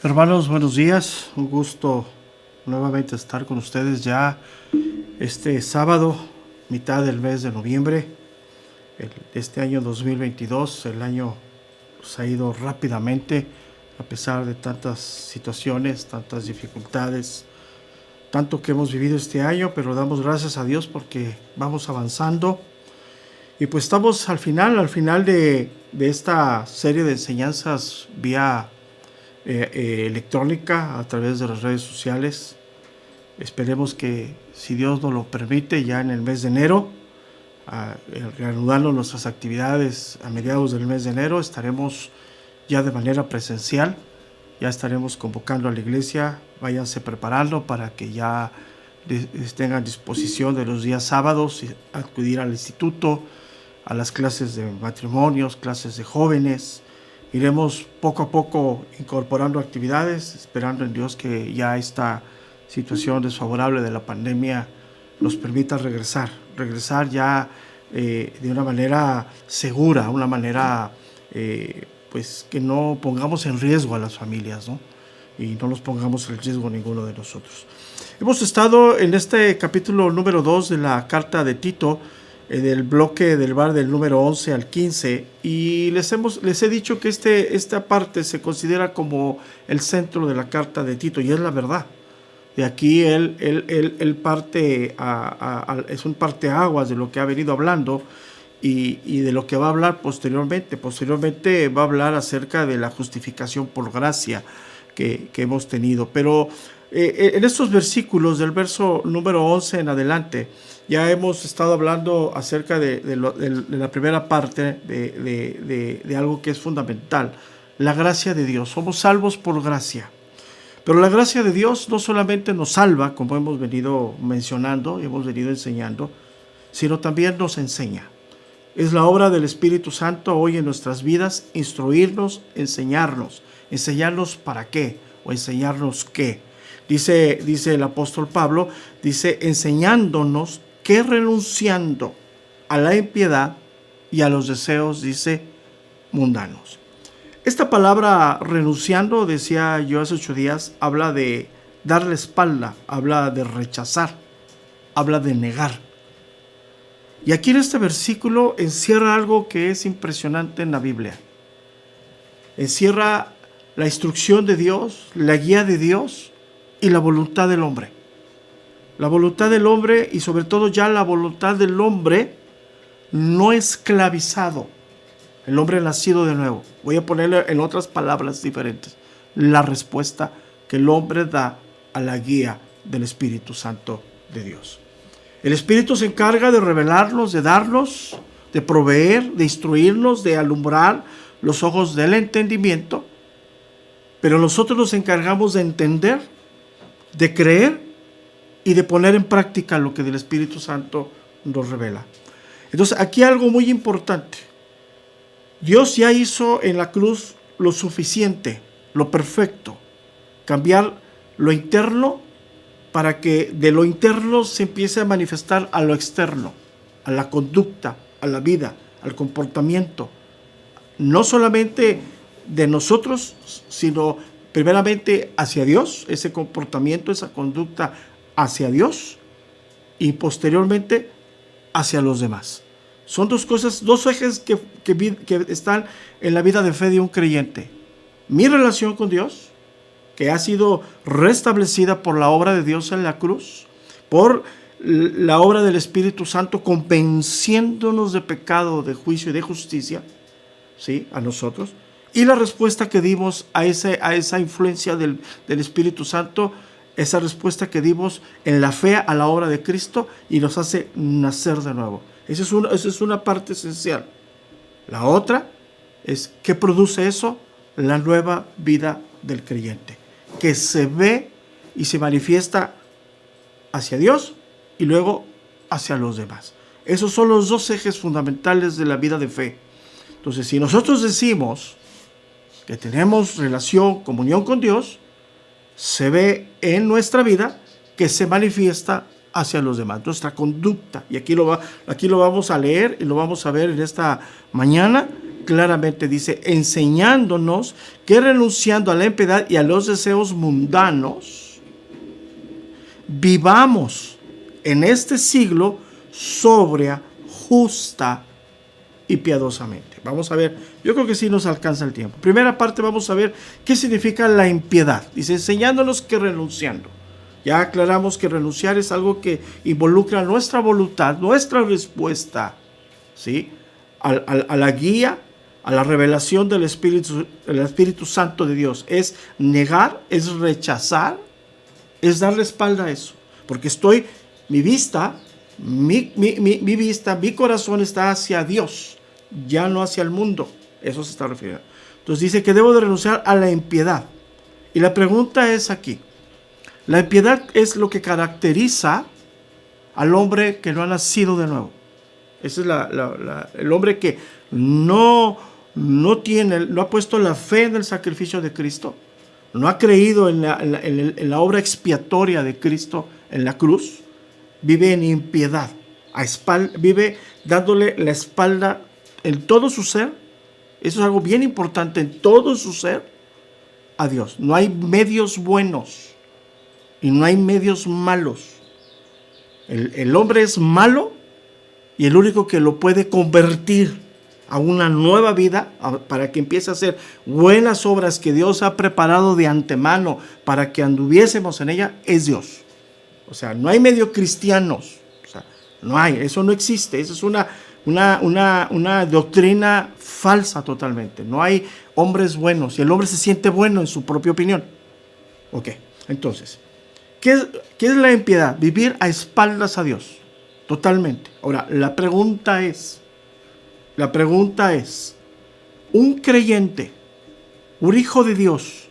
Hermanos, buenos días. Un gusto nuevamente estar con ustedes ya este sábado, mitad del mes de noviembre. Este año 2022, el año se ha ido rápidamente a pesar de tantas situaciones, tantas dificultades, tanto que hemos vivido este año, pero damos gracias a Dios porque vamos avanzando. Y pues estamos al final de esta serie de enseñanzas vía electrónica a través de las redes sociales. Esperemos que, si Dios nos lo permite, ya en el mes de enero, reanudando nuestras actividades a mediados del mes de enero, estaremos ya de manera presencial. Ya estaremos convocando a la iglesia. Váyanse preparando para que ya tengan disposición de los días sábados y acudir al instituto, a las clases de matrimonios, clases de jóvenes. Iremos poco a poco incorporando actividades, esperando en Dios que ya esta situación desfavorable de la pandemia nos permita regresar ya de una manera segura, una manera pues que no pongamos en riesgo a las familias, ¿no? Y no nos pongamos en riesgo ninguno de nosotros. Hemos estado en este capítulo número 2 de la carta de Tito, en el bloque del número 11 al 15, y les he dicho que esta parte se considera como el centro de la carta de Tito, y es la verdad. De aquí él parte es un parteaguas de lo que ha venido hablando y de lo que va a hablar posteriormente. Posteriormente va a hablar acerca de la justificación por gracia que hemos tenido. Pero en estos versículos, del verso número 11 en adelante, ya hemos estado hablando acerca de la primera parte de algo que es fundamental, la gracia de Dios. Somos salvos por gracia. Pero la gracia de Dios no solamente nos salva, como hemos venido mencionando y hemos venido enseñando, sino también nos enseña. Es la obra del Espíritu Santo hoy en nuestras vidas instruirnos, enseñarnos. ¿Enseñarnos para qué? ¿O enseñarnos qué? Dice el apóstol Pablo, dice, enseñándonos que renunciando a la impiedad y a los deseos, dice, mundanos. Esta palabra renunciando, decía yo hace 8 días, habla de dar la espalda, habla de rechazar, habla de negar. Y aquí en este versículo encierra algo que es impresionante en la Biblia. Encierra la instrucción de Dios, la guía de Dios y la voluntad del hombre. La voluntad del hombre y sobre todo ya la voluntad del hombre no esclavizado. El hombre nacido de nuevo. Voy a ponerle en otras palabras diferentes. La respuesta que el hombre da a la guía del Espíritu Santo de Dios. El Espíritu se encarga de revelarnos, de darnos, de proveer, de instruirnos, de alumbrar los ojos del entendimiento. Pero nosotros nos encargamos de entender, de creer y de poner en práctica lo que el Espíritu Santo nos revela. Entonces, aquí algo muy importante. Dios ya hizo en la cruz lo suficiente, lo perfecto. Cambiar lo interno para que de lo interno se empiece a manifestar a lo externo, a la conducta, a la vida, al comportamiento. No solamente de nosotros, sino primeramente hacia Dios, ese comportamiento, esa conducta hacia Dios y posteriormente hacia los demás. Son dos cosas, dos ejes que están en la vida de fe de un creyente. Mi relación con Dios, que ha sido restablecida por la obra de Dios en la cruz, por la obra del Espíritu Santo, convenciéndonos de pecado, de juicio y de justicia, ¿sí?, a nosotros. Y la respuesta que dimos a esa influencia del Espíritu Santo, esa respuesta que dimos en la fe a la obra de Cristo y nos hace nacer de nuevo. Esa es una parte esencial. La otra es, ¿qué produce eso? La nueva vida del creyente, que se ve y se manifiesta hacia Dios y luego hacia los demás. Esos son los dos ejes fundamentales de la vida de fe. Entonces, si nosotros decimos que tenemos relación, comunión con Dios, se ve en nuestra vida que se manifiesta hacia los demás, nuestra conducta. Y aquí lo vamos a leer y lo vamos a ver en esta mañana, claramente dice, enseñándonos que renunciando a la impiedad y a los deseos mundanos, vivamos en este siglo sobria, justa y piadosamente. Vamos a ver, yo creo que sí nos alcanza el tiempo. Primera parte, vamos a ver qué significa la impiedad. Dice, enseñándonos que renunciando. Ya aclaramos que renunciar es algo que involucra nuestra voluntad, nuestra respuesta, ¿sí?, a la guía, a la revelación del Espíritu Santo de Dios. Es negar, es rechazar, es dar la espalda a eso. Porque mi vista, mi corazón está hacia Dios, ya no hacia el mundo. Eso se está refiriendo. Entonces dice que debo de renunciar a la impiedad. Y la pregunta es aquí, la impiedad es lo que caracteriza al hombre que no ha nacido de nuevo. Ese es el hombre que no ha puesto la fe en el sacrificio de Cristo, no ha creído en la obra expiatoria de Cristo en la cruz, vive en impiedad, vive dándole la espalda en todo su ser. Eso es algo bien importante, en todo su ser, a Dios. No hay medios buenos y no hay medios malos. El hombre es malo y el único que lo puede convertir a una nueva vida, para que empiece a hacer buenas obras que Dios ha preparado de antemano para que anduviésemos en ella, es Dios. O sea, no hay medio cristianos. O sea, no hay, eso no existe. Eso es una doctrina falsa totalmente. No hay hombres buenos y el hombre se siente bueno en su propia opinión. Ok, entonces, ¿qué es la impiedad? Vivir a espaldas a Dios, totalmente. Ahora, la pregunta es, un creyente, un hijo de Dios,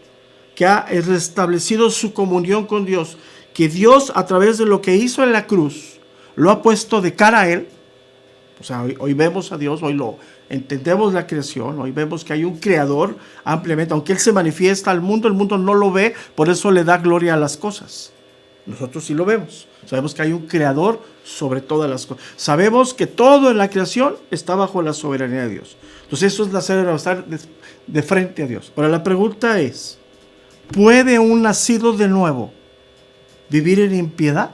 que ha restablecido su comunión con Dios, que Dios a través de lo que hizo en la cruz, lo ha puesto de cara a Él. O sea, hoy vemos a Dios, hoy lo entendemos la creación, hoy vemos que hay un creador ampliamente, aunque Él se manifiesta al mundo, el mundo no lo ve, por eso le da gloria a las cosas. Nosotros sí lo vemos. Sabemos que hay un creador sobre todas las cosas. Sabemos que todo en la creación está bajo la soberanía de Dios. Entonces eso es estar de frente a Dios. Ahora la pregunta es, ¿puede un nacido de nuevo vivir en impiedad?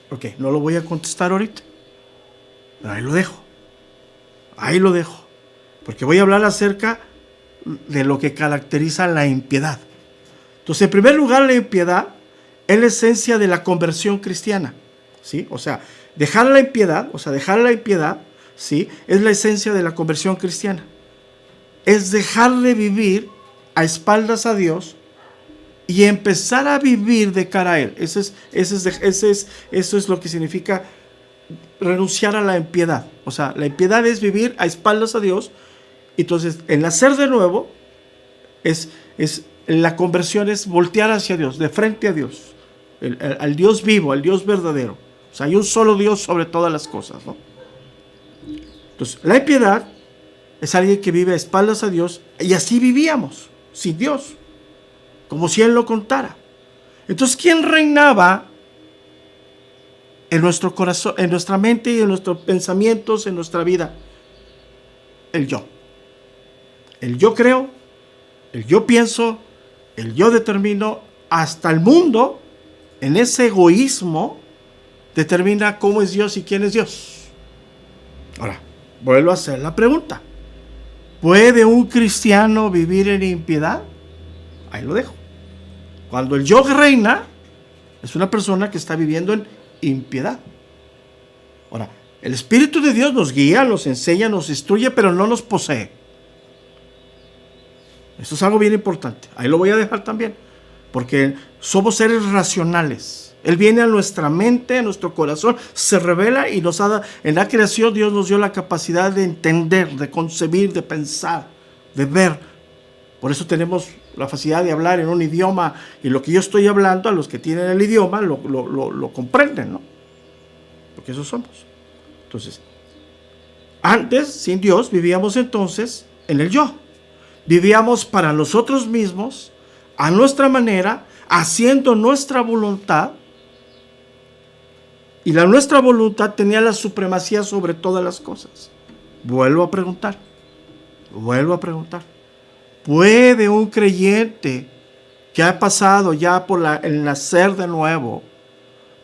Ok, no lo voy a contestar ahorita, pero ahí lo dejo, porque voy a hablar acerca de lo que caracteriza la impiedad. Entonces, en primer lugar, la impiedad es la esencia de la conversión cristiana, ¿sí? O sea, dejar la impiedad, ¿sí?, es la esencia de la conversión cristiana. Es dejar de vivir a espaldas a Dios y empezar a vivir de cara a Él. Eso es lo que significa renunciar a la impiedad. O sea, la impiedad es vivir a espaldas a Dios. Entonces, el nacer de nuevo la conversión es voltear hacia Dios, de frente a Dios, al Dios vivo, al Dios verdadero. O sea, hay un solo Dios sobre todas las cosas, ¿no? Entonces, la impiedad es alguien que vive a espaldas a Dios, y así vivíamos, sin Dios, como si Él lo contara. Entonces, ¿quién reinaba en nuestro corazón, en nuestra mente y en nuestros pensamientos, en nuestra vida? El yo. El yo creo, el yo pienso, el yo determino. Hasta el mundo, en ese egoísmo, determina cómo es Dios y quién es Dios. Ahora, vuelvo a hacer la pregunta. ¿Puede un cristiano vivir en impiedad? Ahí lo dejo. Cuando el yo reina, es una persona que está viviendo en impiedad. Ahora, el Espíritu de Dios nos guía, nos enseña, nos instruye, pero no nos posee. Esto es algo bien importante. Ahí lo voy a dejar también, porque somos seres racionales. Él viene a nuestra mente, a nuestro corazón, se revela y nos ha en la creación Dios nos dio la capacidad de entender, de concebir, de pensar, de ver. Por eso tenemos la facilidad de hablar en un idioma, y lo que yo estoy hablando, a los que tienen el idioma lo comprenden, ¿no? Porque eso somos. Entonces, antes, sin Dios, vivíamos entonces en el yo. Vivíamos para nosotros mismos, a nuestra manera, haciendo nuestra voluntad, y nuestra voluntad tenía la supremacía sobre todas las cosas. Vuelvo a preguntar. ¿Puede un creyente que ha pasado ya por el nacer de nuevo,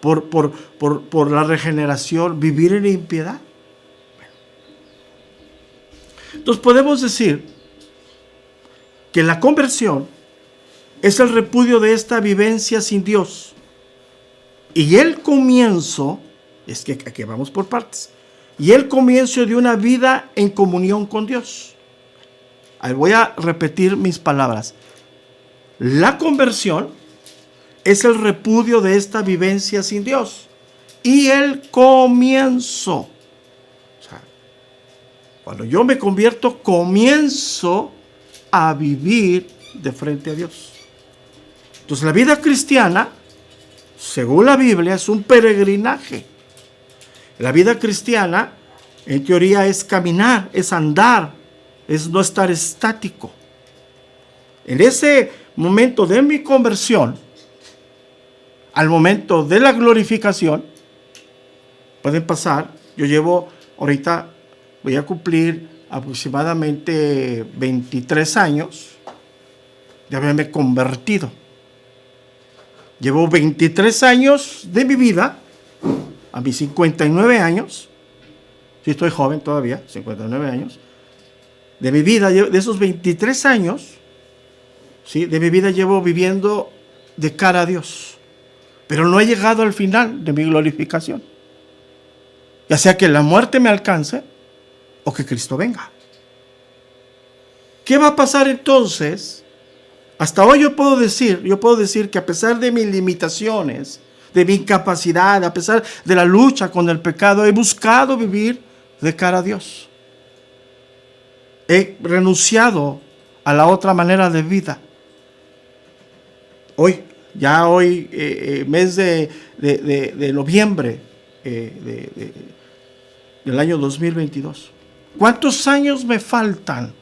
por la regeneración, vivir en impiedad? Entonces podemos decir que la conversión es el repudio de esta vivencia sin Dios. Y el comienzo, es que aquí vamos por partes, y el comienzo de una vida en comunión con Dios. Ahí voy a repetir mis palabras. La conversión es el repudio de esta vivencia sin Dios. Y el comienzo. O sea, cuando yo me convierto, comienzo a vivir de frente a Dios. Entonces la vida cristiana, según la Biblia, es un peregrinaje. La vida cristiana, en teoría, es caminar, es andar, es no estar estático. En ese momento de mi conversión, al momento de la glorificación, pueden pasar, yo llevo, ahorita voy a cumplir aproximadamente 23 años de haberme convertido. Llevo 23 años de mi vida, a mis 59 años, sí estoy joven todavía, 59 años, de mi vida, de esos 23 años, ¿sí? De mi vida llevo viviendo de cara a Dios, pero no he llegado al final de mi glorificación, ya sea que la muerte me alcance o que Cristo venga. ¿Qué va a pasar entonces? Hasta hoy yo puedo decir que a pesar de mis limitaciones, de mi incapacidad, a pesar de la lucha con el pecado, he buscado vivir de cara a Dios. He renunciado a la otra manera de vida. Hoy, mes de noviembre del año 2022. ¿Cuántos años me faltan?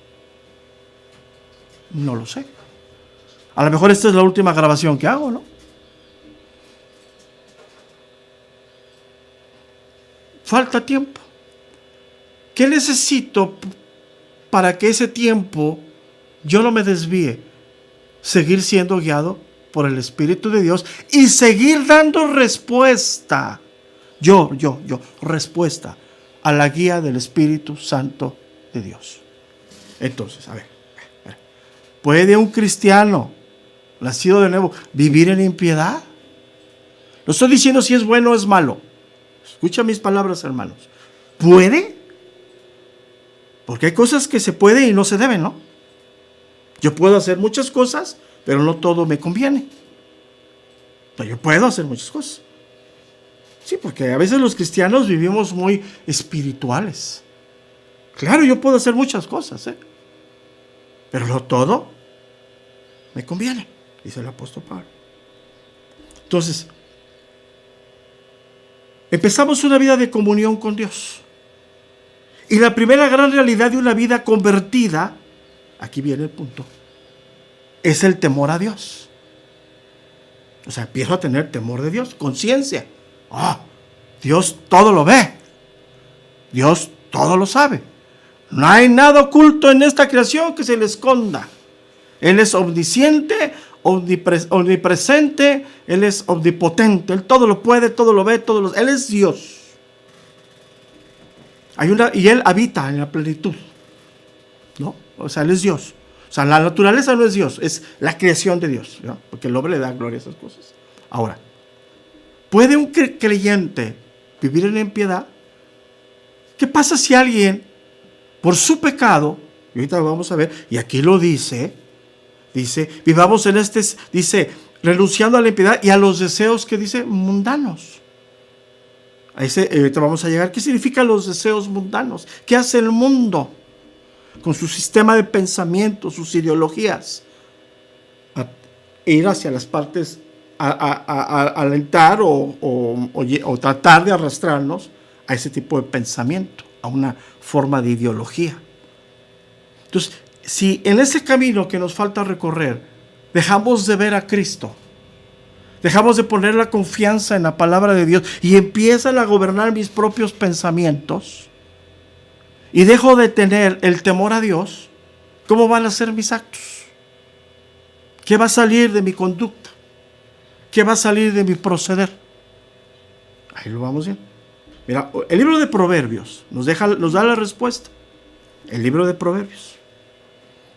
No lo sé. A lo mejor esta es la última grabación que hago, ¿no? Falta tiempo. ¿Qué necesito para que ese tiempo yo no me desvíe? Seguir siendo guiado por el Espíritu de Dios y seguir dando respuesta. Respuesta a la guía del Espíritu Santo de Dios. Entonces, a ver. ¿Puede un cristiano nacido de nuevo vivir en impiedad? No estoy diciendo si es bueno o es malo. Escucha mis palabras, hermanos. ¿Puede? Porque hay cosas que se pueden y no se deben, ¿no? Yo puedo hacer muchas cosas, pero no todo me conviene. Pero yo puedo hacer muchas cosas. Sí, porque a veces los cristianos vivimos muy espirituales. Claro, yo puedo hacer muchas cosas, pero no todo me conviene, dice el apóstol Pablo. Entonces, empezamos una vida de comunión con Dios. Y la primera gran realidad de una vida convertida, aquí viene el punto, es el temor a Dios. O sea, empiezo a tener temor de Dios, conciencia. Dios todo lo ve. Dios todo lo sabe. No hay nada oculto en esta creación que se le esconda. Él es omnisciente, omnipresente, Él es omnipotente. Él todo lo puede, todo lo ve, Él es Dios. Y Él habita en la plenitud, ¿no? O sea, Él es Dios. O sea, la naturaleza no es Dios, es la creación de Dios, ¿no? Porque el hombre le da gloria a esas cosas. Ahora, ¿puede un creyente vivir en impiedad? ¿Qué pasa si alguien, por su pecado, y ahorita lo vamos a ver, y aquí lo dice, vivamos en renunciando a la impiedad y a los deseos que dice mundanos? Ahorita vamos a llegar. ¿Qué significan los deseos mundanos? ¿Qué hace el mundo con su sistema de pensamiento, sus ideologías? Ir hacia las partes, alentar o tratar de arrastrarnos a ese tipo de pensamiento, a una forma de ideología. Entonces, si en ese camino que nos falta recorrer dejamos de ver a Cristo, dejamos de poner la confianza en la palabra de Dios y empiezan a gobernar mis propios pensamientos, y dejo de tener el temor a Dios, ¿cómo van a ser mis actos? ¿Qué va a salir de mi conducta? ¿Qué va a salir de mi proceder? Ahí lo vamos viendo. Mira, el libro de Proverbios nos da la respuesta. El libro de Proverbios.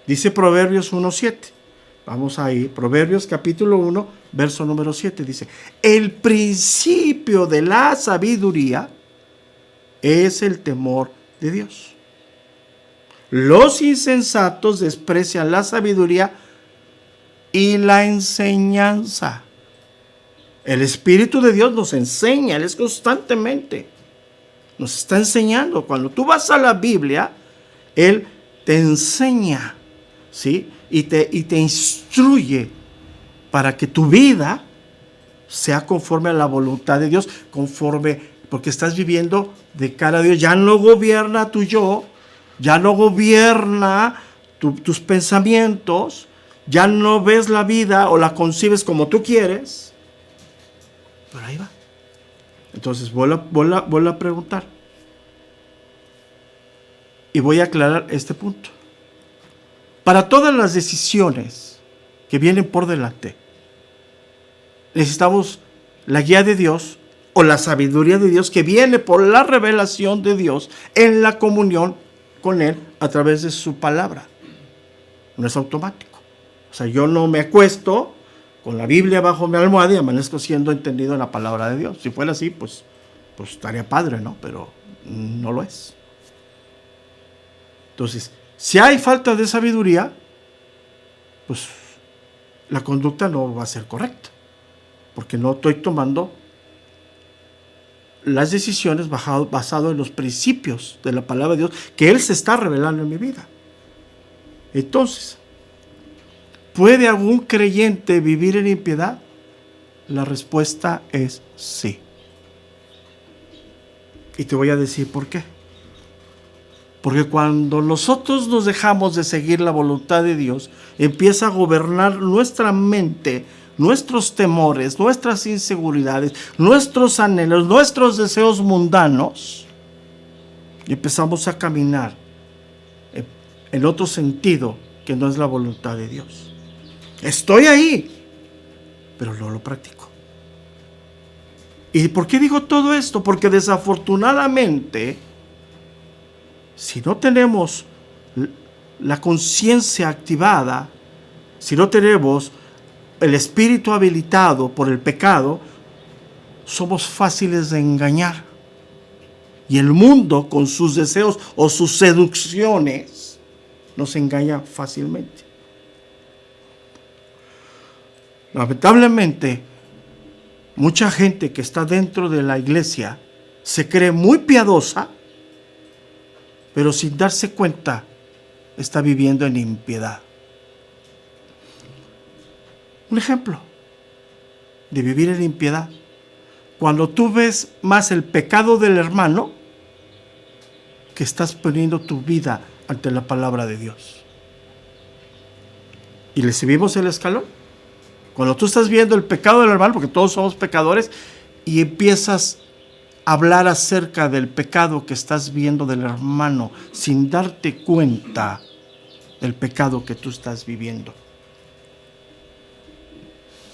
Dice Proverbios 1:7. Vamos ahí. Proverbios capítulo 1, verso número 7. Dice: el principio de la sabiduría es el temor de Dios. Los insensatos desprecian la sabiduría y la enseñanza. El Espíritu de Dios nos enseña, Él es constantemente. Nos está enseñando. Cuando tú vas a la Biblia, Él te enseña, ¿sí? Y te instruye para que tu vida sea conforme a la voluntad de Dios, porque estás viviendo de cara a Dios. Ya no gobierna tu yo, ya no gobierna tus pensamientos, ya no ves la vida o la concibes como tú quieres. Pero ahí va. Entonces vuelvo a preguntar. Y voy a aclarar este punto. Para todas las decisiones que vienen por delante, necesitamos la guía de Dios o la sabiduría de Dios que viene por la revelación de Dios en la comunión con Él a través de su palabra. No es automático. O sea, yo no me acuesto con la Biblia bajo mi almohada y amanezco siendo entendido en la palabra de Dios. Si fuera así, pues estaría padre, ¿no? Pero no lo es. Entonces, si hay falta de sabiduría, pues la conducta no va a ser correcta, porque no estoy tomando las decisiones basado en los principios de la palabra de Dios que Él se está revelando en mi vida. Entonces, ¿puede algún creyente vivir en impiedad? La respuesta es sí. Y te voy a decir por qué. Porque cuando nosotros nos dejamos de seguir la voluntad de Dios, empieza a gobernar nuestra mente, nuestros temores, nuestras inseguridades, nuestros anhelos, nuestros deseos mundanos, y empezamos a caminar en otro sentido que no es la voluntad de Dios. Estoy ahí, pero no lo practico. ¿Y por qué digo todo esto? Porque desafortunadamente, si no tenemos la conciencia activada, si no tenemos el espíritu habilitado por el pecado, somos fáciles de engañar. Y el mundo, con sus deseos o sus seducciones, nos engaña fácilmente. Lamentablemente, mucha gente que está dentro de la iglesia se cree muy piadosa, pero sin darse cuenta está viviendo en impiedad. Un ejemplo de vivir en impiedad: cuando tú ves más el pecado del hermano que estás poniendo tu vida ante la palabra de Dios. ¿Y le subimos el escalón? Cuando tú estás viendo el pecado del hermano, porque todos somos pecadores, y empiezas a hablar acerca del pecado que estás viendo del hermano sin darte cuenta del pecado que tú estás viviendo.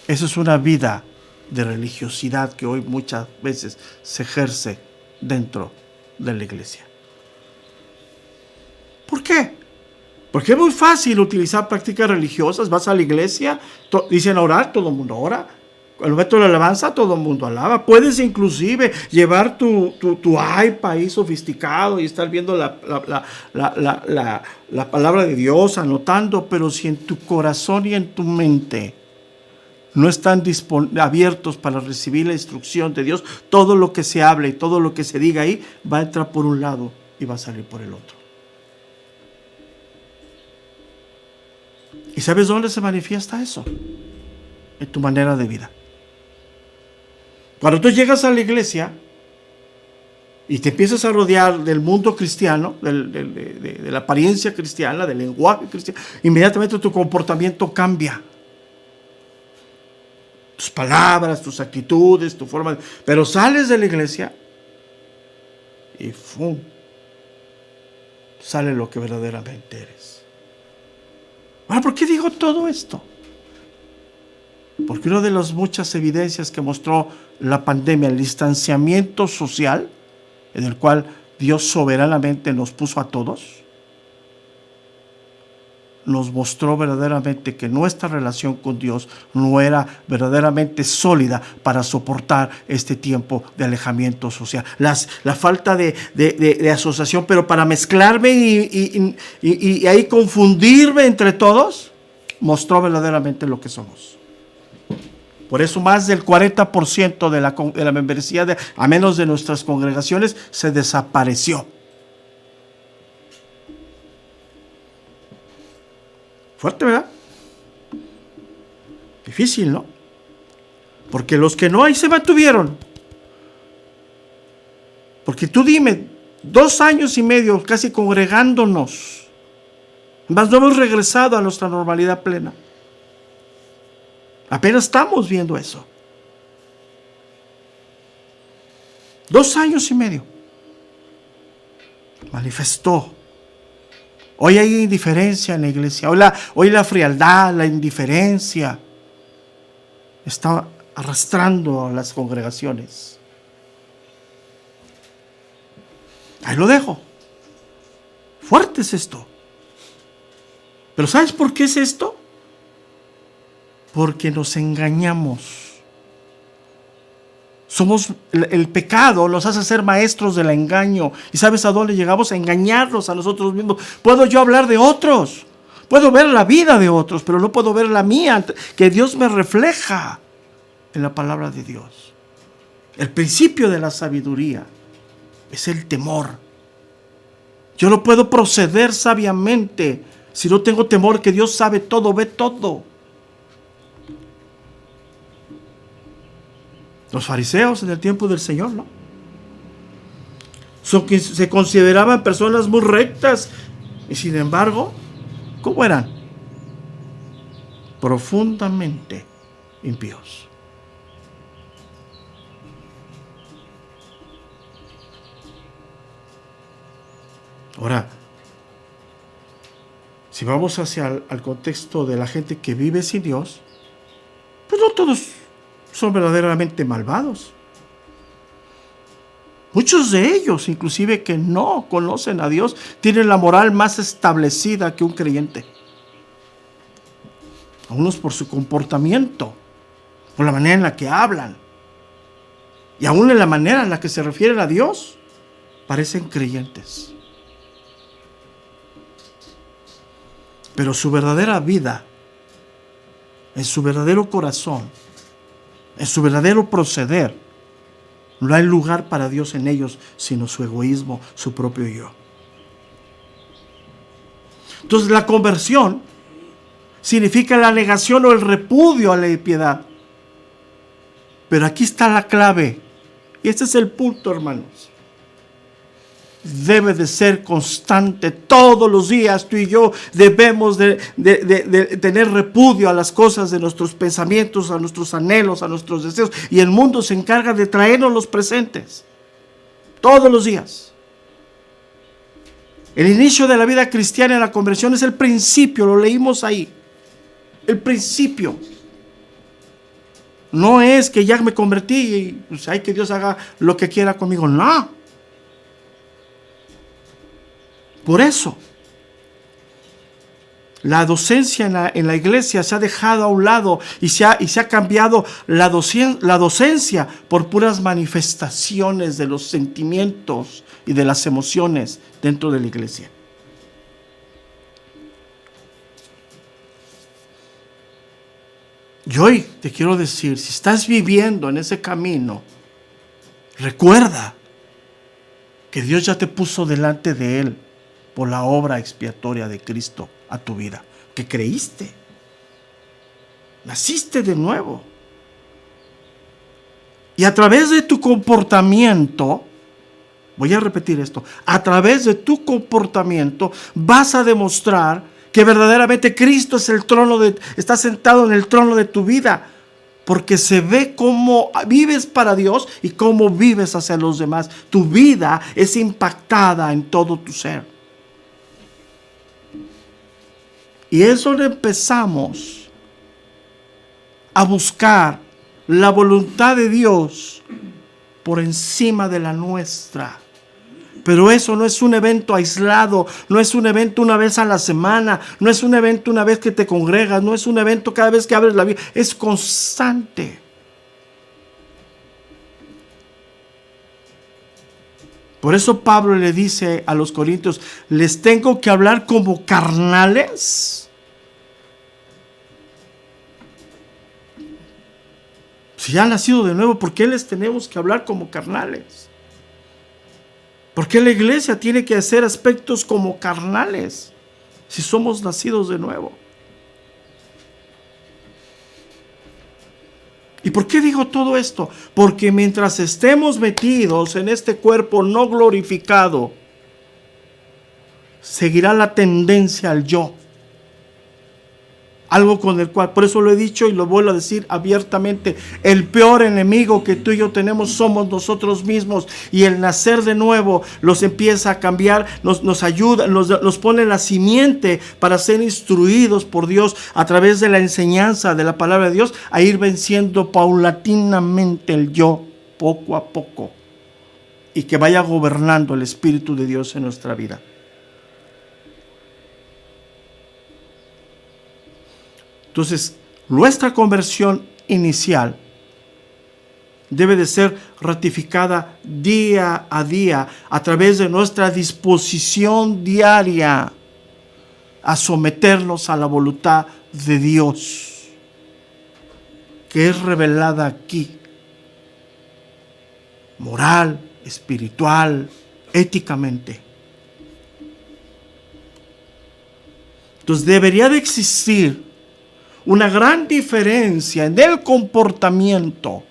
Eso es una vida de religiosidad que hoy muchas veces se ejerce dentro de la iglesia. ¿Por qué? Porque es muy fácil utilizar prácticas religiosas. Vas a la iglesia, dicen orar, todo el mundo ora. Al momento de la alabanza, todo el mundo alaba. Puedes inclusive llevar tu iPad ahí sofisticado y estar viendo la palabra de Dios, anotando, pero si en tu corazón y en tu mente no están abiertos para recibir la instrucción de Dios, todo lo que se hable y todo lo que se diga ahí va a entrar por un lado y va a salir por el otro. ¿Y sabes dónde se manifiesta eso? En tu manera de vida. Cuando tú llegas a la iglesia y te empiezas a rodear del mundo cristiano, de la apariencia cristiana, del lenguaje cristiano, inmediatamente tu comportamiento cambia. Tus palabras, tus actitudes, tu forma de... Pero sales de la iglesia y ¡fum! sale lo que verdaderamente eres. Ahora, ¿por qué digo todo esto? Porque una de las muchas evidencias que mostró la pandemia, el distanciamiento social, en el cual Dios soberanamente nos puso a todos, nos mostró verdaderamente que nuestra relación con Dios no era verdaderamente sólida para soportar este tiempo de alejamiento social. La falta de asociación, pero para mezclarme y ahí confundirme entre todos, mostró verdaderamente lo que somos. Por eso más del 40% de la membresía, a menos de nuestras congregaciones, se desapareció. Fuerte, ¿verdad? Difícil, ¿no? Porque los que no ahí se mantuvieron. Porque tú dime, 2 años y medio casi congregándonos, más no hemos regresado a nuestra normalidad plena. Apenas estamos viendo eso. 2 años y medio. Manifestó. Hoy hay indiferencia en la iglesia. Hoy la frialdad, la indiferencia está arrastrando a las congregaciones. Ahí lo dejo. Fuerte es esto. Pero ¿sabes por qué es esto? Porque nos engañamos. El pecado nos hace ser maestros del engaño. ¿Y sabes a dónde llegamos? A engañarnos a nosotros mismos. Puedo yo hablar de otros, puedo ver la vida de otros, pero no puedo ver la mía, que Dios me refleja en la palabra de Dios. El principio de la sabiduría es el temor. Yo no puedo proceder sabiamente si no tengo temor, que Dios sabe todo, ve todo. Los fariseos en el tiempo del Señor, ¿no? Se consideraban personas muy rectas y sin embargo, ¿cómo eran? Profundamente impíos. Ahora, si vamos hacia el contexto de la gente que vive sin Dios, pues no todos son verdaderamente malvados. Muchos de ellos, inclusive que no conocen a Dios, tienen la moral más establecida que un creyente. Algunos por su comportamiento, por la manera en la que hablan, y aún en la manera en la que se refieren a Dios, parecen creyentes. Pero su verdadera vida, en su verdadero corazón, en su verdadero proceder, no hay lugar para Dios en ellos, sino su egoísmo, su propio yo. Entonces la conversión significa la negación o el repudio a la impiedad. Pero aquí está la clave, y este es el punto, hermanos. Debe de ser constante todos los días. Tú y yo debemos de tener repudio a las cosas de nuestros pensamientos, a nuestros anhelos, a nuestros deseos, y el mundo se encarga de traernos los presentes todos los días. El inicio de la vida cristiana en la conversión es el principio, lo leímos ahí, el principio. No es que ya me convertí y pues, hay que Dios haga lo que quiera conmigo, no. Por eso, la docencia en la iglesia se ha dejado a un lado y se ha cambiado la docencia por puras manifestaciones de los sentimientos y de las emociones dentro de la iglesia. Y hoy te quiero decir, si estás viviendo en ese camino, recuerda que Dios ya te puso delante de Él por la obra expiatoria de Cristo a tu vida, que creíste, naciste de nuevo. Y a través de tu comportamiento, voy a repetir esto, a través de tu comportamiento vas a demostrar que verdaderamente Cristo está sentado en el trono de tu vida, porque se ve cómo vives para Dios y cómo vives hacia los demás. Tu vida es impactada en todo tu ser. Y es donde empezamos a buscar la voluntad de Dios por encima de la nuestra. Pero eso no es un evento aislado, no es un evento una vez a la semana, no es un evento una vez que te congregas, no es un evento cada vez que abres la Biblia, es constante. Por eso Pablo le dice a los corintios, ¿les tengo que hablar como carnales? Si ya han nacido de nuevo, ¿por qué les tenemos que hablar como carnales? ¿Por qué la iglesia tiene que hacer aspectos como carnales si somos nacidos de nuevo? ¿Y por qué digo todo esto? Porque mientras estemos metidos en este cuerpo no glorificado, seguirá la tendencia al yo. Algo con el cual, por eso lo he dicho y lo vuelvo a decir abiertamente, el peor enemigo que tú y yo tenemos somos nosotros mismos, y el nacer de nuevo los empieza a cambiar, nos ayuda, nos pone la simiente para ser instruidos por Dios a través de la enseñanza de la palabra de Dios, a ir venciendo paulatinamente el yo, poco a poco, y que vaya gobernando el Espíritu de Dios en nuestra vida. Entonces, nuestra conversión inicial debe de ser ratificada día a día a través de nuestra disposición diaria a someternos a la voluntad de Dios, que es revelada aquí, moral, espiritual, éticamente. Entonces debería de existir una gran diferencia en el comportamiento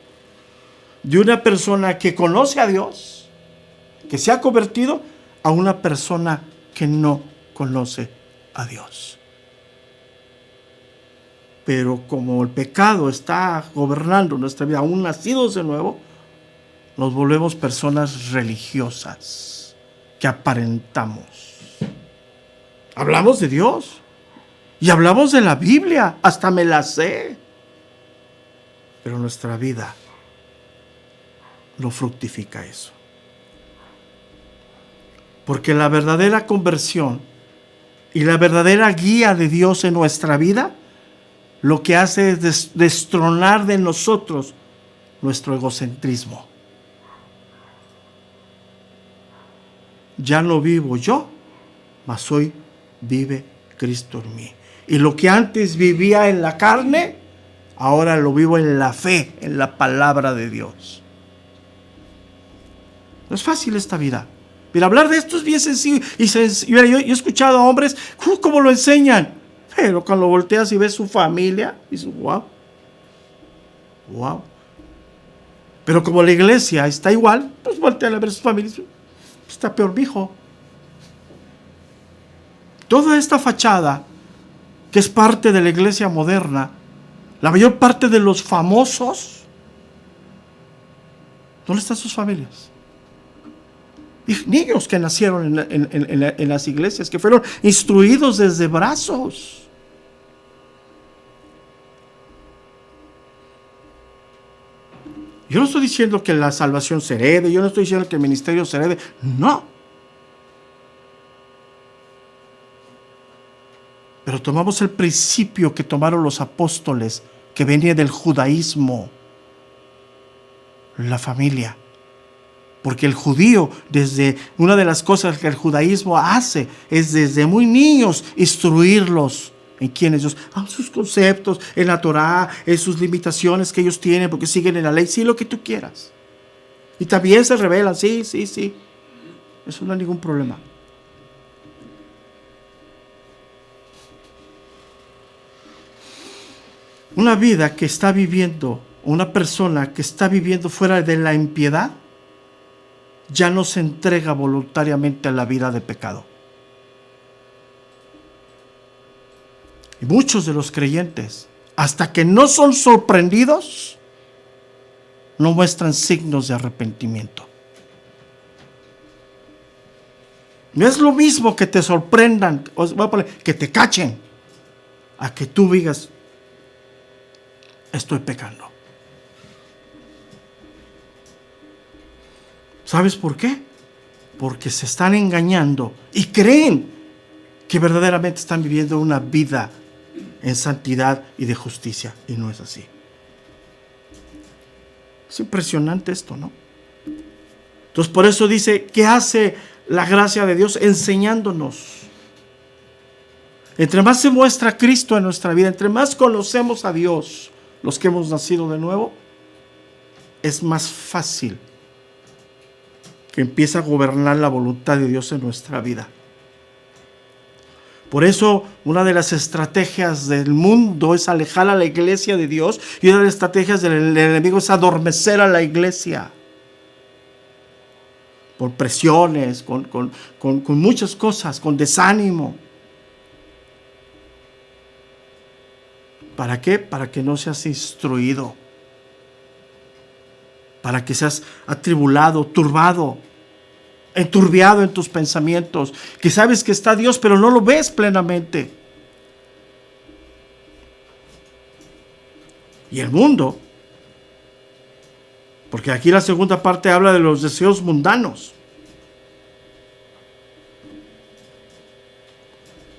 de una persona que conoce a Dios, que se ha convertido, a una persona que no conoce a Dios. Pero como el pecado está gobernando nuestra vida, aún nacidos de nuevo, nos volvemos personas religiosas que aparentamos. Hablamos de Dios. Y hablamos de la Biblia, hasta me la sé. Pero nuestra vida no fructifica eso. Porque la verdadera conversión y la verdadera guía de Dios en nuestra vida, lo que hace es destronar de nosotros nuestro egocentrismo. Ya no vivo yo, mas hoy vive Cristo en mí. Y lo que antes vivía en la carne, ahora lo vivo en la fe, en la palabra de Dios. No es fácil esta vida. Mira, hablar de esto es bien sencillo. Mira, yo he escuchado a hombres, ¿cómo lo enseñan? Pero cuando volteas y ves su familia, dices, wow. Wow. Pero como la iglesia está igual, pues voltean a ver su familia, está peor, mijo. Toda esta fachada, que es parte de la iglesia moderna, la mayor parte de los famosos, ¿dónde están sus familias? Y niños que nacieron en las iglesias, que fueron instruidos desde brazos. Yo no estoy diciendo que la salvación se herede, yo no estoy diciendo que el ministerio se herede, no. Pero tomamos el principio que tomaron los apóstoles, que venía del judaísmo, la familia. Porque el judío, desde una de las cosas que el judaísmo hace, es desde muy niños instruirlos en quiénes Dios, en sus conceptos, en la Torá, en sus limitaciones que ellos tienen, porque siguen en la ley, sí, lo que tú quieras. Y también se rebelan, sí. Eso no hay ningún problema. Una vida que está viviendo, una persona que está viviendo fuera de la impiedad, ya no se entrega voluntariamente a la vida de pecado. Y muchos de los creyentes, hasta que no son sorprendidos, no muestran signos de arrepentimiento. No es lo mismo que te sorprendan, que te cachen. a que tú digas, estoy pecando. ¿Sabes por qué? Porque se están engañando y creen que verdaderamente están viviendo una vida en santidad y de justicia, y no es así. Es impresionante esto, ¿no? Entonces por eso dice, ¿qué hace la gracia de Dios? Enseñándonos. Entre más se muestra Cristo en nuestra vida, entre más conocemos a Dios, los que hemos nacido de nuevo, es más fácil que empiece a gobernar la voluntad de Dios en nuestra vida. Por eso, una de las estrategias del mundo es alejar a la iglesia de Dios, y una de las estrategias del enemigo es adormecer a la iglesia. Por presiones, con muchas cosas, con desánimo. ¿Para qué? Para que no seas instruido. Para que seas atribulado, turbado, enturbiado en tus pensamientos, que sabes que está Dios, pero no lo ves plenamente. Y el mundo, porque aquí la segunda parte habla de los deseos mundanos.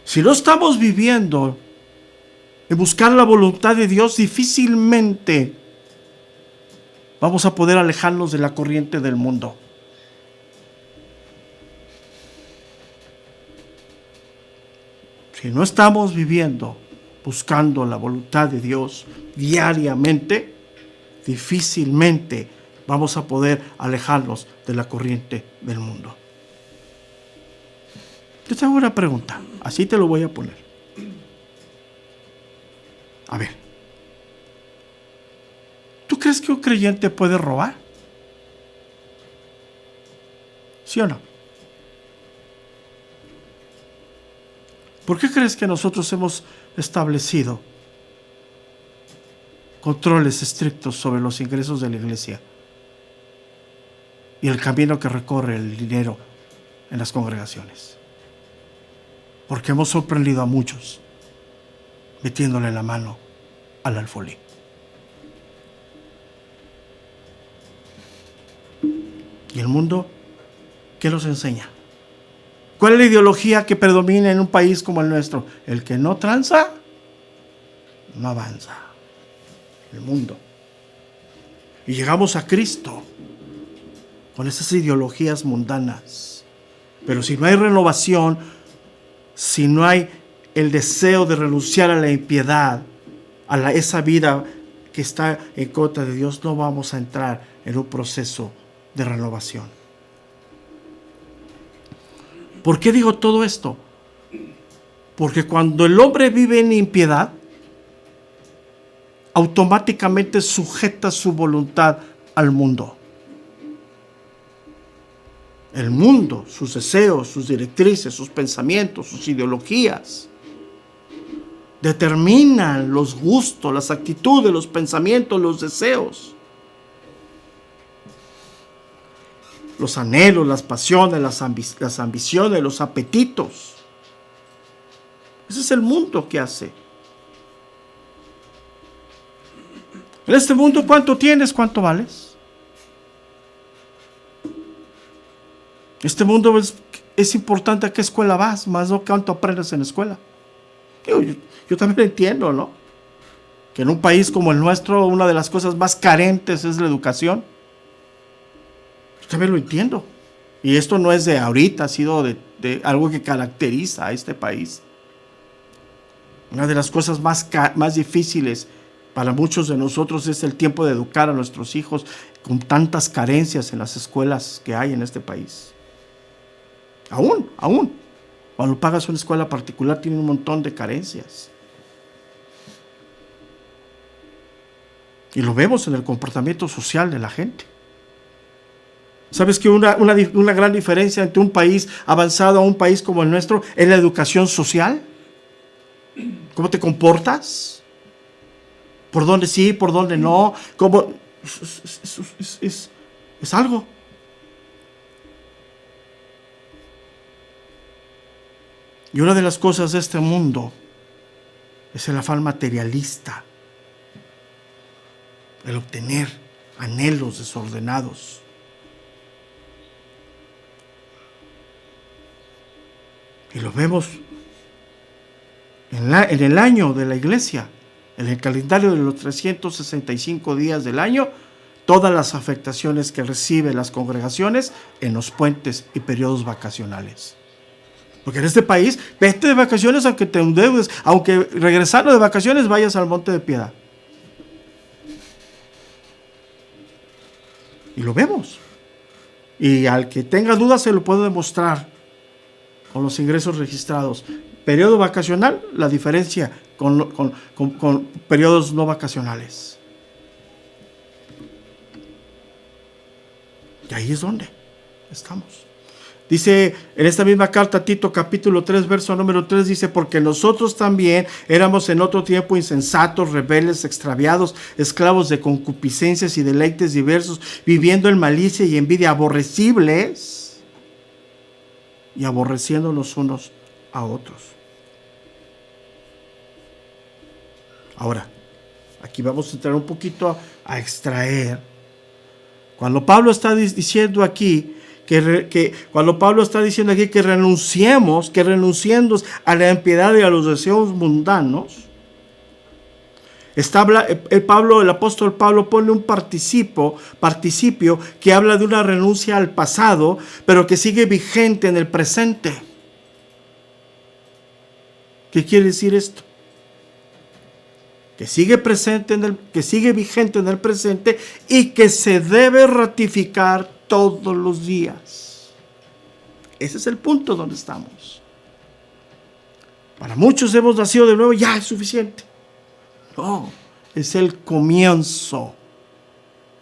Si no estamos viviendo en buscar la voluntad de Dios, difícilmente vamos a poder alejarnos de la corriente del mundo. Si no estamos viviendo, buscando la voluntad de Dios diariamente, difícilmente vamos a poder alejarnos de la corriente del mundo. Yo te hago una pregunta, así te lo voy a poner. A ver, ¿tú crees que un creyente puede robar? ¿Sí o no? ¿Por qué crees que nosotros hemos establecido controles estrictos sobre los ingresos de la iglesia y el camino que recorre el dinero en las congregaciones? Porque hemos sorprendido a muchos metiéndole la mano al alfolí. ¿Y el mundo qué nos enseña? ¿Cuál es la ideología que predomina en un país como el nuestro? El que no tranza, no avanza. El mundo. Y llegamos a Cristo con esas ideologías mundanas. Pero si no hay renovación, si no hay el deseo de renunciar a la impiedad, a esa vida que está en contra de Dios, no vamos a entrar en un proceso de renovación. ¿Por qué digo todo esto? Porque cuando el hombre vive en impiedad, automáticamente sujeta su voluntad al mundo. El mundo, sus deseos, sus directrices, sus pensamientos, sus ideologías, determinan los gustos, las actitudes, los pensamientos, los deseos, los anhelos, las pasiones, las ambiciones, los apetitos. Ese es el mundo que hace. En este mundo, ¿cuánto tienes? ¿Cuánto vales? Este mundo es importante a qué escuela vas, más no cuánto aprendes en la escuela. Yo también entiendo, ¿no? Que en un país como el nuestro, una de las cosas más carentes es la educación. Yo también lo entiendo. Y esto no es de ahorita, ha sido de algo que caracteriza a este país. Una de las cosas más difíciles para muchos de nosotros es el tiempo de educar a nuestros hijos con tantas carencias en las escuelas que hay en este país. Aún, cuando pagas una escuela particular tiene un montón de carencias. Y lo vemos en el comportamiento social de la gente. ¿Sabes que una gran diferencia entre un país avanzado a un país como el nuestro es la educación social? ¿Cómo te comportas? ¿Por dónde sí, por dónde no? ¿Cómo? Es algo. Y una de las cosas de este mundo Es el afán materialista, el obtener anhelos desordenados. Y lo vemos en el año de la iglesia, en el calendario de los 365 días del año, todas las afectaciones que reciben las congregaciones en los puentes y periodos vacacionales. Porque en este país, vete de vacaciones aunque te endeudes, aunque regresando de vacaciones vayas al Monte de Piedad. Y lo vemos. Y al que tenga dudas se lo puedo demostrar con los ingresos registrados. Periodo vacacional, la diferencia con periodos no vacacionales. Y ahí es donde estamos. Dice en esta misma carta, Tito capítulo 3, verso número 3, dice: porque nosotros también éramos en otro tiempo insensatos, rebeldes, extraviados, esclavos de concupiscencias y deleites diversos, viviendo en malicia y envidia, aborrecibles y aborreciéndonos unos a otros. Ahora, aquí vamos a entrar un poquito a extraer. Cuando Pablo está diciendo aquí que renunciemos a la impiedad y a los deseos mundanos, el apóstol Pablo pone un participio que habla de una renuncia al pasado, pero que sigue vigente en el presente. ¿Qué quiere decir esto? Que sigue vigente en el presente y que se debe ratificar todos los días. Ese es el punto donde estamos. Para muchos hemos nacido de nuevo, ya es suficiente. No, es el comienzo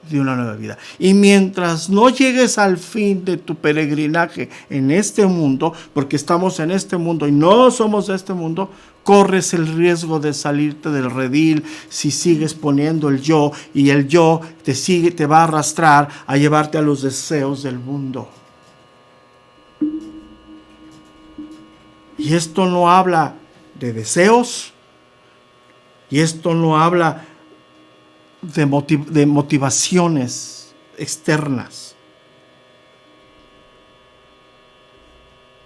de una nueva vida. Y mientras no llegues al fin de tu peregrinaje en este mundo, porque estamos en este mundo y no somos de este mundo, corres el riesgo de salirte del redil si sigues poniendo el yo, y el yo te va a arrastrar a llevarte a los deseos del mundo. Y esto no habla de deseos, y esto no habla de motivaciones externas.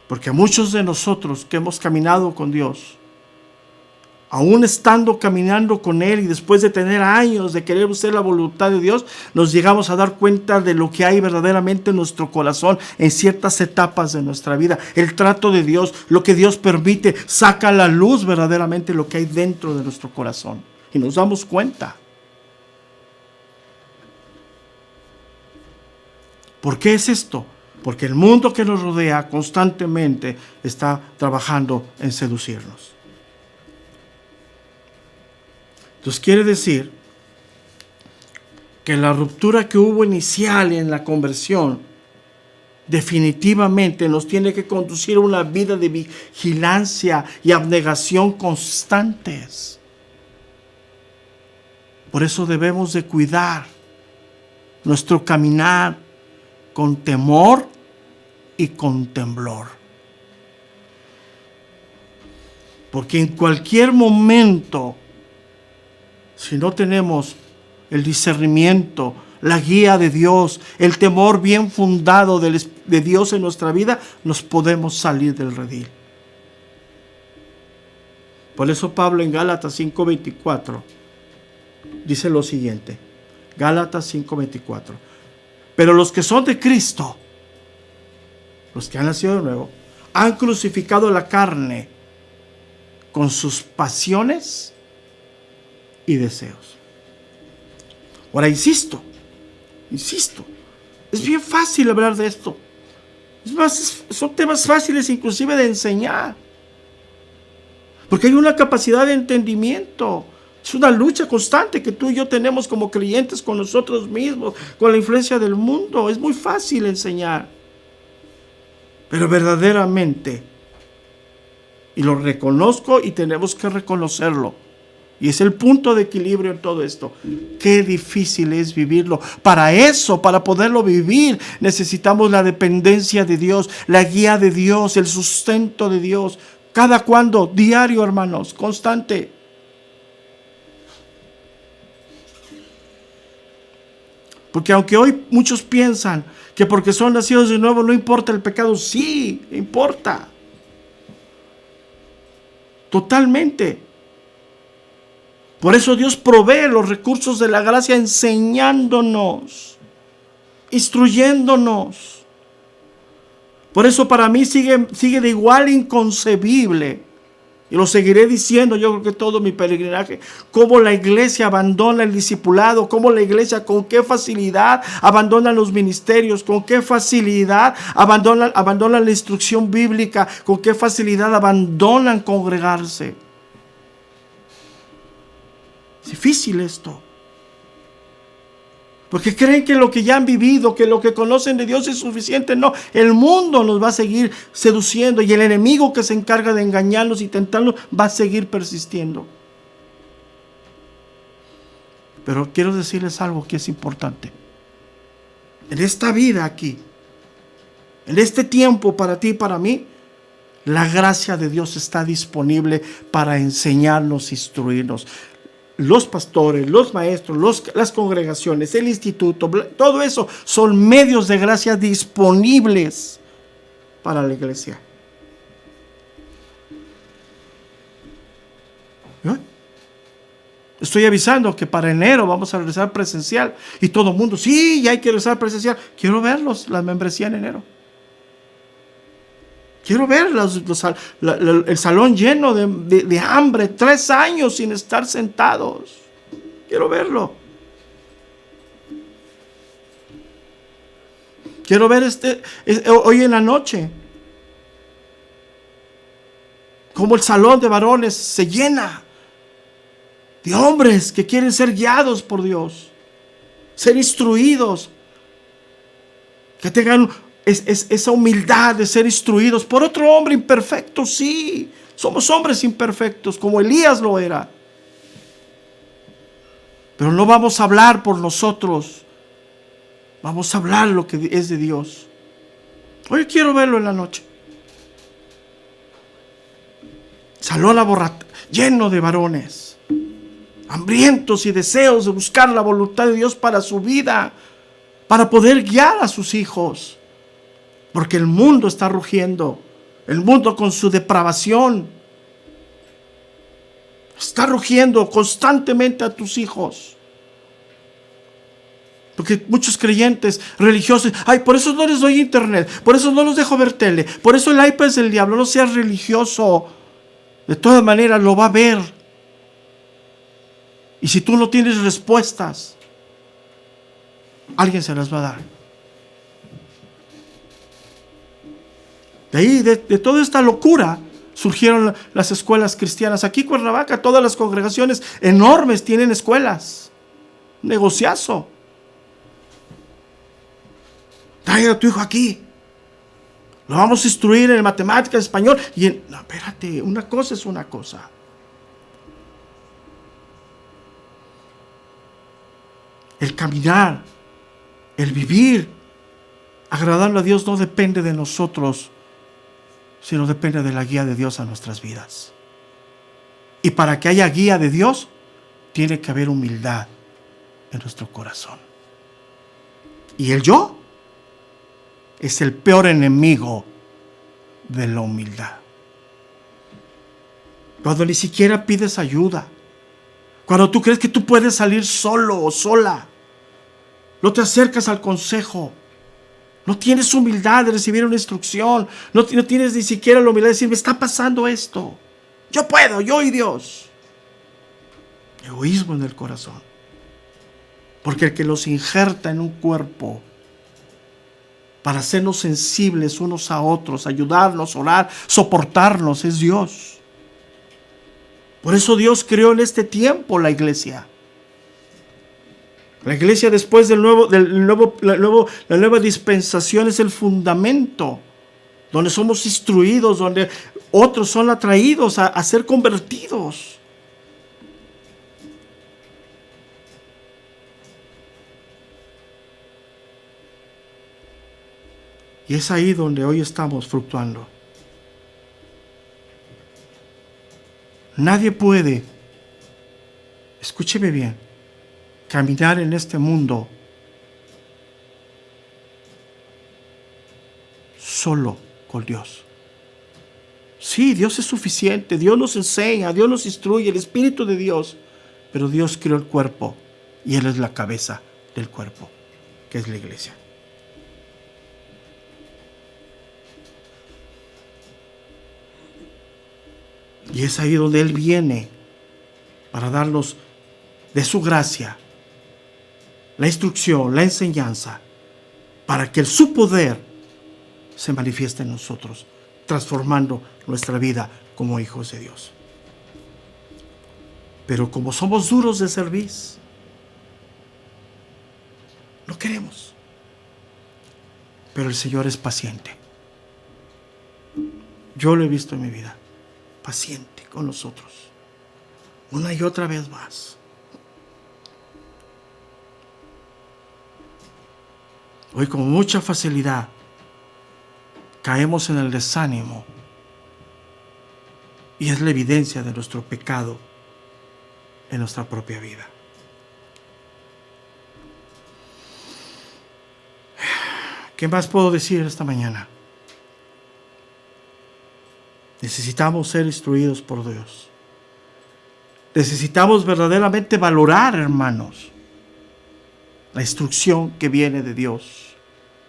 Porque muchos de nosotros que hemos caminado con Dios, aún estando caminando con Él y después de tener años de querer hacer la voluntad de Dios, nos llegamos a dar cuenta de lo que hay verdaderamente en nuestro corazón en ciertas etapas de nuestra vida. El trato de Dios, lo que Dios permite, saca a la luz verdaderamente lo que hay dentro de nuestro corazón. Y nos damos cuenta. ¿Por qué es esto? Porque el mundo que nos rodea constantemente está trabajando en seducirnos. Entonces quiere decir que la ruptura que hubo inicial en la conversión definitivamente nos tiene que conducir a una vida de vigilancia y abnegación constantes. Por eso debemos de cuidar nuestro caminar con temor y con temblor. Porque en cualquier momento, si no tenemos el discernimiento, la guía de Dios, el temor bien fundado de Dios en nuestra vida, nos podemos salir del redil. Por eso Pablo en Gálatas 5:24 dice lo siguiente. Gálatas 5:24. Pero los que son de Cristo, los que han nacido de nuevo, han crucificado la carne con sus pasiones y deseos. Ahora insisto, es bien fácil hablar de esto. Son temas fáciles inclusive de enseñar, porque hay una capacidad de entendimiento. Es una lucha constante que tú y yo tenemos como creyentes con nosotros mismos, con la influencia del mundo. Es muy fácil enseñar, pero verdaderamente, y lo reconozco y tenemos que reconocerlo, y es el punto de equilibrio en todo esto. Qué difícil es vivirlo. Para eso, para poderlo vivir, necesitamos la dependencia de Dios, la guía de Dios, el sustento de Dios. ¿Cada cuándo? Diario, hermanos, constante. Porque aunque hoy muchos piensan que porque son nacidos de nuevo no importa el pecado, sí, importa. Totalmente. Por eso Dios provee los recursos de la gracia enseñándonos, instruyéndonos. Por eso para mí sigue de igual inconcebible, y lo seguiré diciendo yo creo que todo mi peregrinaje, cómo la iglesia abandona el discipulado, cómo la iglesia con qué facilidad abandona los ministerios, con qué facilidad abandona la instrucción bíblica, con qué facilidad abandonan congregarse. Es difícil esto. Porque creen que lo que ya han vivido, que lo que conocen de Dios es suficiente. No, el mundo nos va a seguir seduciendo y el enemigo que se encarga de engañarnos y tentarnos va a seguir persistiendo. Pero quiero decirles algo que es importante. En esta vida aquí, en este tiempo para ti y para mí, la gracia de Dios está disponible para enseñarnos, instruirnos. Los pastores, los maestros, las congregaciones, el instituto, todo eso son medios de gracia disponibles para la iglesia. ¿Eh? Estoy avisando que para enero vamos a regresar presencial y todo el mundo, sí, ya hay que regresar presencial. Quiero verlos, la membresía en enero. Quiero ver el salón lleno de hambre, 3 años sin estar sentados. Quiero verlo. Quiero ver hoy en la noche cómo el salón de varones se llena de hombres que quieren ser guiados por Dios, ser instruidos, que tengan esa humildad de ser instruidos por otro hombre imperfecto. Sí, somos hombres imperfectos como Elías lo era, pero no vamos a hablar por nosotros, vamos a hablar lo que es de Dios. Hoy quiero verlo en la noche. Salón lleno de varones hambrientos y deseos de buscar la voluntad de Dios para su vida, para poder guiar a sus hijos. Porque el mundo está rugiendo. El mundo con su depravación está rugiendo constantemente a tus hijos. Porque muchos creyentes religiosos, por eso no les doy internet, por eso no los dejo ver tele, por eso el iPad es del diablo. No seas religioso. De todas maneras lo va a ver. Y si tú no tienes respuestas, alguien se las va a dar. De ahí, de toda esta locura, surgieron las escuelas cristianas. Aquí en Cuernavaca, todas las congregaciones enormes tienen escuelas. Negociazo. Trae a tu hijo aquí. Lo vamos a instruir en matemáticas, español. No, espérate, una cosa es una cosa. El caminar, el vivir, agradando a Dios no depende de nosotros, sino depende de la guía de Dios a nuestras vidas. Y para que haya guía de Dios, tiene que haber humildad en nuestro corazón. Y el yo es el peor enemigo de la humildad. Cuando ni siquiera pides ayuda, cuando tú crees que tú puedes salir solo o sola, no te acercas al consejo. No tienes humildad de recibir una instrucción. No tienes ni siquiera la humildad de decir, me está pasando esto. Yo puedo, yo y Dios. Egoísmo en el corazón. Porque el que los injerta en un cuerpo para hacernos sensibles unos a otros, ayudarnos, orar, soportarnos, es Dios. Por eso Dios creó en este tiempo la iglesia. La iglesia después la nueva dispensación es el fundamento, donde somos instruidos, donde otros son atraídos a ser convertidos. Y es ahí donde hoy estamos fluctuando. Nadie puede, escúcheme bien, caminar en este mundo solo con Dios. Sí, Dios es suficiente, Dios nos enseña, Dios nos instruye, el Espíritu de Dios, pero Dios creó el cuerpo y Él es la cabeza del cuerpo, que es la iglesia. Y es ahí donde Él viene para darnos de su gracia la instrucción, la enseñanza, para que su poder se manifieste en nosotros, transformando nuestra vida como hijos de Dios. Pero como somos duros de cerviz, no queremos. Pero el Señor es paciente. Yo lo he visto en mi vida, paciente con nosotros, una y otra vez más. Hoy con mucha facilidad caemos en el desánimo y es la evidencia de nuestro pecado en nuestra propia vida. ¿Qué más puedo decir esta mañana? Necesitamos ser instruidos por Dios. Necesitamos verdaderamente valorar, hermanos, la instrucción que viene de Dios.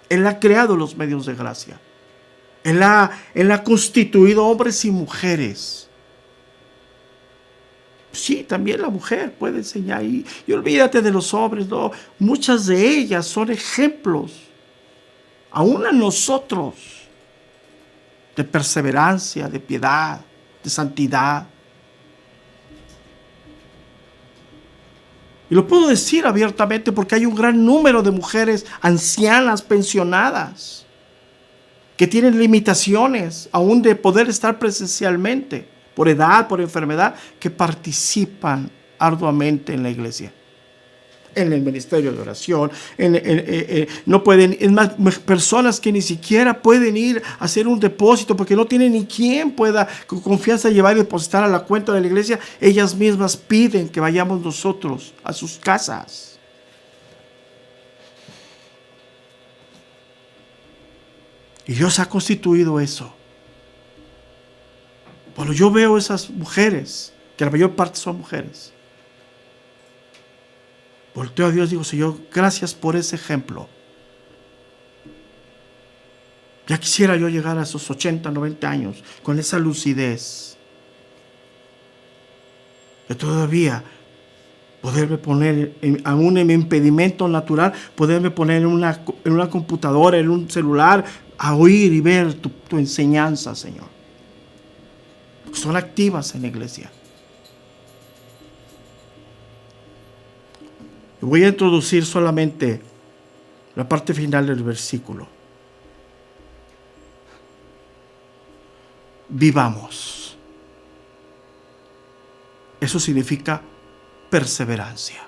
Él ha creado los medios de gracia. Él ha constituido hombres y mujeres. Sí, también la mujer puede enseñar y olvídate de los hombres, no. Muchas de ellas son ejemplos, aún a nosotros, de perseverancia, de piedad, de santidad. Y lo puedo decir abiertamente porque hay un gran número de mujeres ancianas, pensionadas, que tienen limitaciones aún de poder estar presencialmente, por edad, por enfermedad, que participan arduamente en la iglesia, en el ministerio de oración. No pueden, es más, personas que ni siquiera pueden ir a hacer un depósito porque no tienen ni quien pueda con confianza llevar y depositar a la cuenta de la iglesia. Ellas mismas piden que vayamos nosotros a sus casas. Y Dios ha constituido eso. Cuando yo veo esas mujeres, que la mayor parte son mujeres, volteo a Dios y digo: Señor, gracias por ese ejemplo. Ya quisiera yo llegar a esos 80, 90 años con esa lucidez, que todavía poderme poner, aún en mi impedimento natural, poderme poner en una computadora, en un celular, a oír y ver tu enseñanza, Señor. Son activas en la iglesia. Voy a introducir solamente la parte final del versículo. Vivamos. Eso significa perseverancia.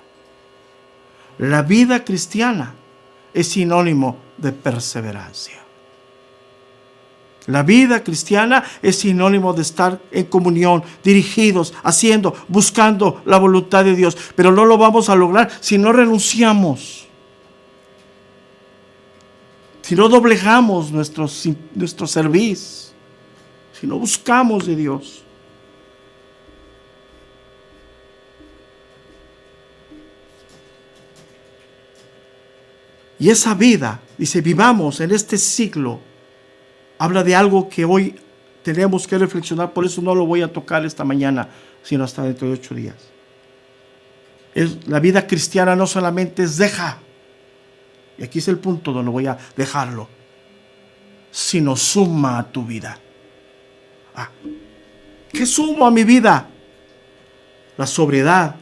La vida cristiana es sinónimo de perseverancia. La vida cristiana es sinónimo de estar en comunión, dirigidos, haciendo, buscando la voluntad de Dios. Pero no lo vamos a lograr si no renunciamos, si no doblegamos nuestro servicio, si no buscamos de Dios. Y esa vida, dice, vivamos en este siglo, habla de algo que hoy tenemos que reflexionar. Por eso no lo voy a tocar esta mañana, sino hasta dentro de 8 días. La vida cristiana no solamente es deja, y aquí es el punto donde voy a dejarlo, sino suma a tu vida. ¿Qué sumo a mi vida? La sobriedad,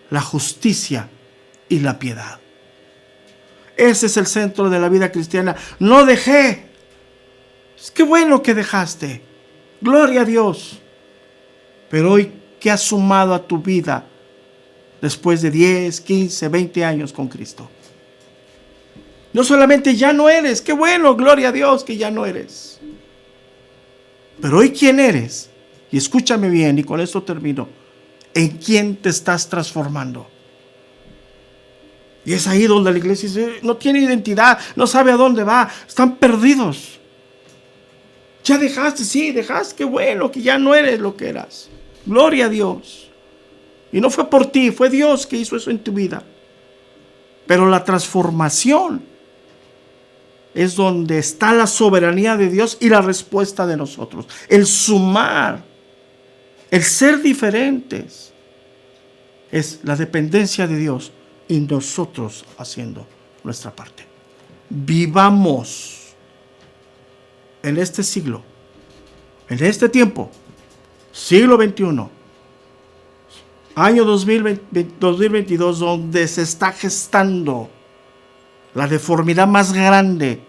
la justicia y la piedad. Ese es el centro de la vida cristiana. No dejé. Qué bueno que dejaste. Gloria a Dios. Pero hoy, ¿qué has sumado a tu vida después de 10, 15, 20 años con Cristo? No solamente ya no eres. Qué bueno, gloria a Dios que ya no eres. Pero hoy, ¿quién eres? Y escúchame bien, y con esto termino. ¿En quién te estás transformando? Y es ahí donde la iglesia dice, no tiene identidad, no sabe a dónde va, están perdidos. Ya dejaste, sí, dejaste, qué bueno, que ya no eres lo que eras. Gloria a Dios. Y no fue por ti, fue Dios que hizo eso en tu vida. Pero la transformación es donde está la soberanía de Dios y la respuesta de nosotros. El sumar, el ser diferentes, es la dependencia de Dios y nosotros haciendo nuestra parte. Vivamos en este siglo, en este tiempo, siglo XXI, año 2022, donde se está gestando la deformidad más grande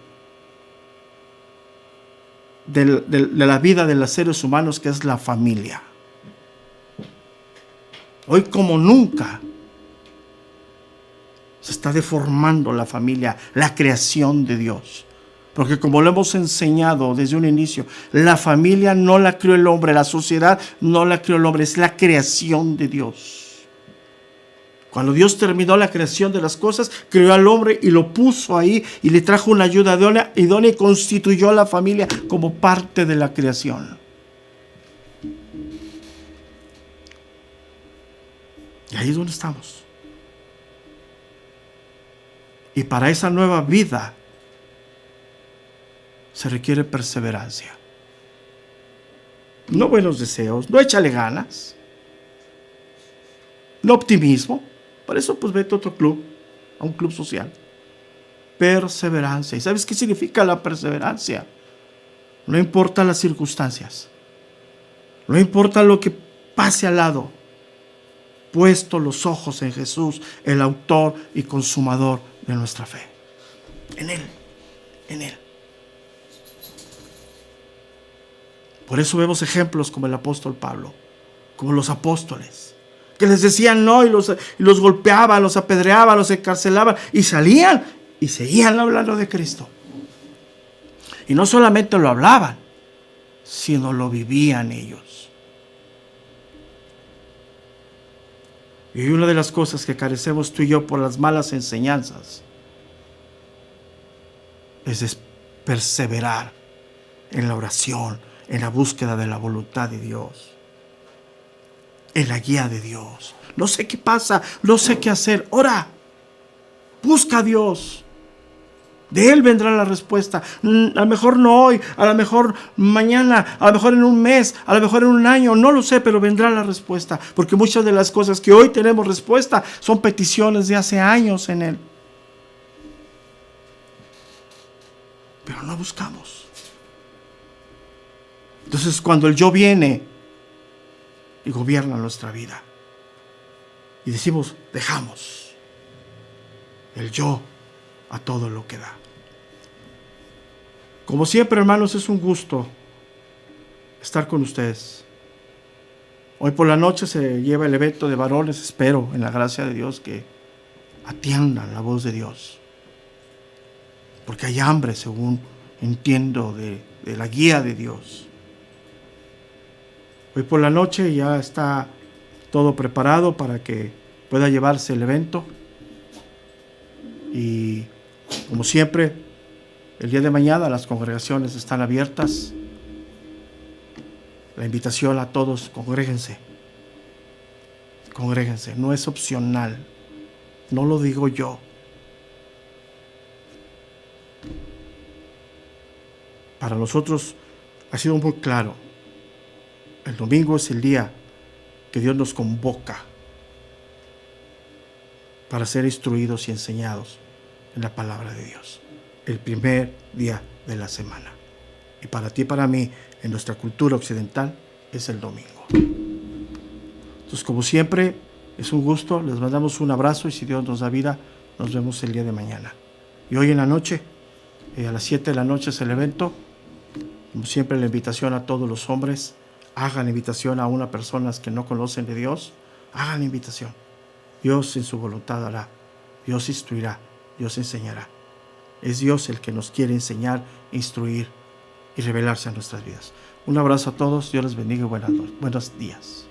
de la vida de los seres humanos, que es la familia. Hoy como nunca se está deformando la familia, la creación de Dios. Porque como lo hemos enseñado desde un inicio, la familia no la creó el hombre, la sociedad no la creó el hombre, es la creación de Dios. Cuando Dios terminó la creación de las cosas, creó al hombre y lo puso ahí y le trajo una ayuda idónea y constituyó a la familia como parte de la creación. Y ahí es donde estamos. Y para esa nueva vida se requiere perseverancia. No buenos deseos, no échale ganas, no optimismo. Por eso pues vete a otro club, a un club social. Perseverancia. ¿Y sabes qué significa la perseverancia? No importa las circunstancias, no importa lo que pase al lado, puesto los ojos en Jesús, el autor y consumador de nuestra fe. En Él, en Él. Por eso vemos ejemplos como el apóstol Pablo, como los apóstoles, que les decían no y los golpeaban, los apedreaban, los encarcelaban y salían y seguían hablando de Cristo. Y no solamente lo hablaban, sino lo vivían ellos. Y una de las cosas que carecemos tú y yo por las malas enseñanzas es perseverar en la oración, en la búsqueda de la voluntad de Dios, en la guía de Dios. No sé qué pasa, no sé qué hacer. Ora, busca a Dios. De Él vendrá la respuesta. A lo mejor no hoy, a lo mejor mañana, a lo mejor en un mes, a lo mejor en un año, no lo sé, pero vendrá la respuesta. Porque muchas de las cosas que hoy tenemos respuesta son peticiones de hace años en Él. Pero no buscamos. Entonces cuando el yo viene y gobierna nuestra vida y decimos, dejamos el yo a todo lo que da. Como siempre, hermanos, es un gusto estar con ustedes. Hoy por la noche se lleva el evento de varones. Espero, en la gracia de Dios, que atiendan la voz de Dios, porque hay hambre, según entiendo, de la guía de Dios. Hoy por la noche ya está todo preparado para que pueda llevarse el evento. Y como siempre, el día de mañana las congregaciones están abiertas. La invitación a todos, congréguense. Congréguense, no es opcional. No lo digo yo. Para nosotros ha sido muy claro. El domingo es el día que Dios nos convoca para ser instruidos y enseñados en la palabra de Dios. El primer día de la semana. Y para ti y para mí, en nuestra cultura occidental, es el domingo. Entonces, como siempre, es un gusto. Les mandamos un abrazo y si Dios nos da vida, nos vemos el día de mañana. Y hoy en la noche, a las 7 de la noche es el evento. Como siempre, la invitación a todos los hombres. Hagan invitación a una persona que no conocen de Dios. Hagan invitación. Dios en su voluntad hará. Dios instruirá. Dios enseñará. Es Dios el que nos quiere enseñar, instruir y revelarse a nuestras vidas. Un abrazo a todos. Dios les bendiga y buenos días.